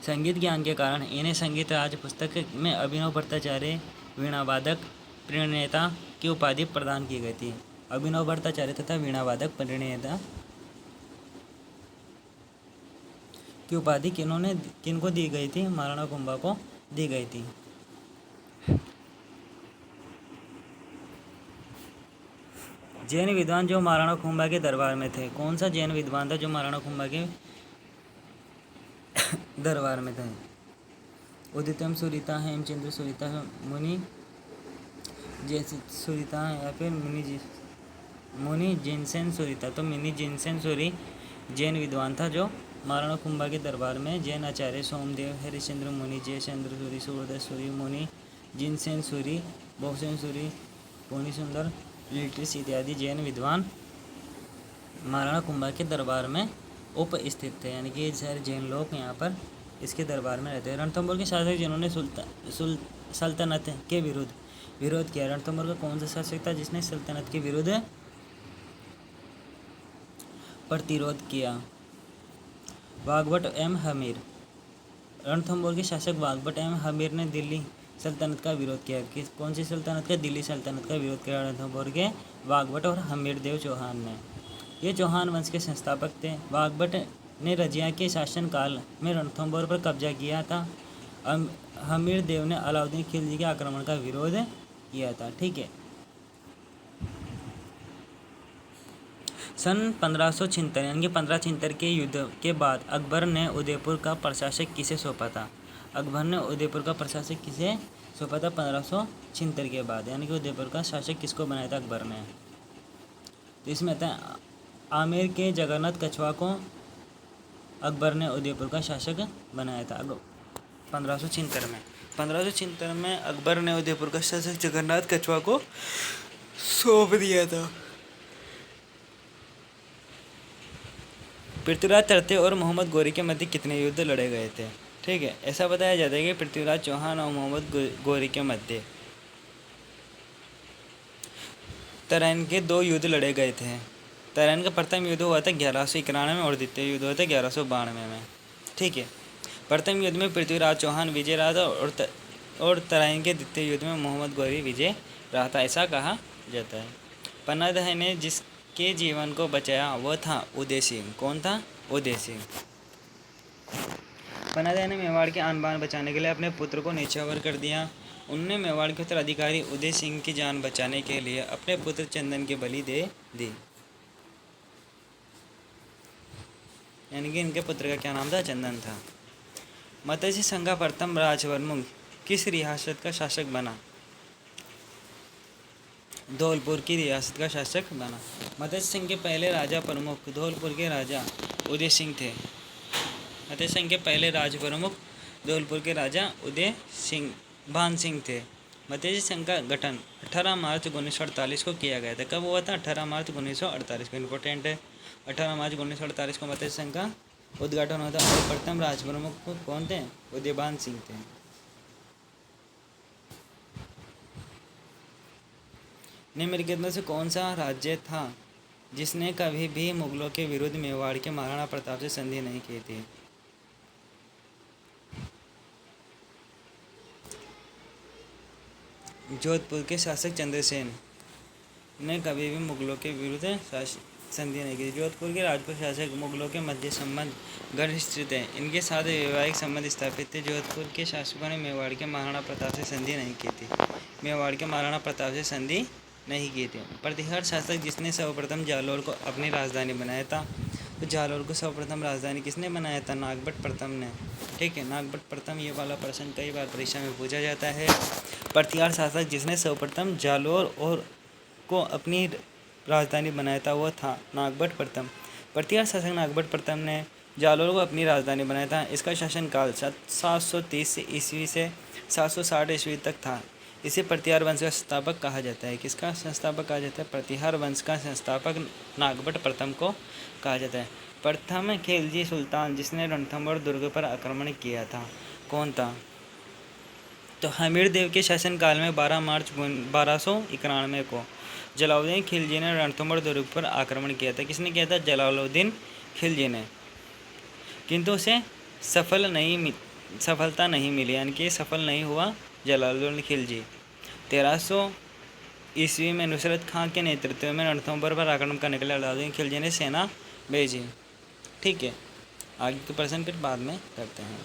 S1: संगीत ज्ञान के कारण इन्हें संगीत राज पुस्तक में अभिनव भट्टाचार्य वीणावादक प्रणेता की उपाधि प्रदान की गई थी। अभिनव भट्टाचार्य तथा वीणावादक प्रणेता की उपाधि किनको दी गई थी? महाराणा कुंभा को दी गई थी। जैन विद्वान जो महाराणा कुंभा के दरबार में थे। कौन सा जैन विद्वान था जो महाराणा कुंभा के दरबार में थे? उदितम सुरीता, हेमचंद्र सुरीता, मुनि सुरीता या फिर मुनि जिनसेन सुरीता। तो मुनि जिनसेन सूरी जैन विद्वान था जो महाराणा कुंभा के दरबार में जैन आचार्य सोमदेव, हरिश्चंद्र मुनि, जयचंद्र सूरी, सूर्यदत्त सूरी, मुनि जिनसेन सूरी, बहुसेन सूरी
S2: पूर्णी सुंदर, लिटिस इत्यादि जैन विद्वान महाराणा कुंभा के दरबार में उपस्थित थे। यानी कि सारे जैन लोग यहाँ पर इसके दरबार में रहते हैं। रणथंभौर के शासक जिन्होंने सल्तनत के विरोध किया। रणथंभौर का कौन सा शासक था जिसने सल्तनत के विरुद्ध प्रतिरोध किया? वाग्भट एवं हमीर। रणथंभौर के शासक वाग्भट एवं हमीर ने दिल्ली सल्तनत का विरोध किया। कौन सी सल्तनत का? दिल्ली सल्तनत का विरोध किया रणथंभौर के वाग्भट और हमीर देव चौहान ने। ये चौहान वंश के संस्थापक थे। वाग्भट ने रजिया के शासनकाल में रणथंभौर पर कब्जा किया था। हमीर देव ने अलाउद्दीन खिलजी के आक्रमण का विरोध किया था। ठीक है। सन 1576 यानी कि 1576 के युद्ध के बाद अकबर ने उदयपुर का प्रशासक किसे सौंपा था? अकबर ने उदयपुर का प्रशासक किसे सौंपा था 1576 के बाद? यानी कि उदयपुर का शासक किसको बनाया था अकबर ने? तो इसमें आता है आमेर के जगन्नाथ कछवा को अकबर ने उदयपुर का शासक बनाया था 1576 में। 1576 में अकबर ने उदयपुर का शासक जगन्नाथ कछवा को सौंप दिया था। पृथ्वीराज चौथे और मोहम्मद गौरी के मध्य कितने युद्ध लड़े गए थे? ठीक है। ऐसा बताया जाता है कि पृथ्वीराज चौहान और मोहम्मद गौरी के मध्य तराइन के 2 युद्ध लड़े गए थे। तराइन का प्रथम युद्ध हुआ था 1191 में और द्वितीय युद्ध हुआ था 1192 में। ठीक है। प्रथम युद्ध में पृथ्वीराज चौहान विजय रहा था और तराइन के द्वितीय युद्ध में मोहम्मद गौरी विजय रहा था, ऐसा कहा जाता है। पन्नादह ने जिसके जीवन को बचाया वह था उदय सिंह। कौन था? उदय सिंह। पन्नादह ने मेवाड़ के आन बान बचाने के लिए अपने पुत्र को न्यौछावर कर दिया। उन्होंने मेवाड़ के उत्तराधिकारी उदय सिंह की जान बचाने के लिए अपने पुत्र चंदन की बलि दे दी। यानी कि इनके पुत्र का क्या नाम था? चंदन था। मत्स्य संघ का प्रथम राजप्रमुख किस रियासत का शासक बना? धौलपुर की रियासत का शासक बना। मत्स्य संघ के पहले राजा प्रमुख धौलपुर के राजा उदय सिंह थे। मत्स्य संघ के पहले राज प्रमुख धौलपुर के राजा उदय सिंह भान सिंह थे। मत्स्य संघ का गठन 18 मार्च 1948 को किया गया था। कब हुआ था? 18 मार्च 1948 को। इम्पोर्टेंट है। 18 मार्च 1948 को मत्स्य संघ का उद्घाटन हुआ था और प्रथम राज प्रमुख कौन थे? उदयभान सिंह थे। निम्नलिखित में से कौन सा राज्य था जिसने कभी भी मुगलों के विरुद्ध मेवाड़ के महाराणा प्रताप से संधि नहीं की थी? जोधपुर के शासक चंद्रसेन ने कभी भी मुगलों के विरुद्ध संधि नहीं की। जोधपुर के राजपूत शासक मुगलों के मध्य संबंध घनिष्ठ थे। इनके साथ वैवाहिक संबंध स्थापित थे। जोधपुर के शासकों ने मेवाड़ के महाराणा प्रताप से संधि नहीं की थी। मेवाड़ के महाराणा प्रताप से संधि नहीं की थी। प्रतिहार शासक जिसने सर्वप्रथम जालौर को अपनी राजधानी बनाया था, तो जालौर को सर्वप्रथम राजधानी किसने बनाया था? नागभट्ट प्रथम ने। ठीक है। नागभट्ट प्रथम, ये वाला प्रश्न कई बार परीक्षा में पूछा जाता है। प्रतिहार शासक जिसने सर्वप्रथम जालौर और को अपनी राजधानी बनाया था वह था नागभट्ट प्रथम। प्रतिहार शासक नागभट्ट प्रथम ने जालौर को अपनी राजधानी बनाया था। इसका शासनकाल 730 ईस्वी से 760 ईस्वी तक था। इसे प्रतिहार वंश का संस्थापक कहा जाता है। किसका संस्थापक कहा जाता है? प्रतिहार वंश का संस्थापक नागभट्ट प्रथम को कहा जाता है। प्रथम खिलजी सुल्तान जिसने रणथंभौर दुर्ग पर आक्रमण किया था, कौन था? तो हमीर देव के शासनकाल में 12 मार्च 1291 को जलालुद्दीन खिलजी ने रणथंभौर दुर्ग पर आक्रमण किया था। किसने किया था? जलालुद्दीन खिलजी ने। किंतु उसे सफलता नहीं मिली, यानी कि सफल नहीं हुआ जलालुद्दीन खिलजी। 1300 ईस्वी में नुसरत खां के नेतृत्व में रणथंभौर पर आक्रमण करने के लिए अलाउद्दीन खिलजी ने सेना भेजी। ठीक है। आगे के प्रश्न फिर बाद में करते हैं।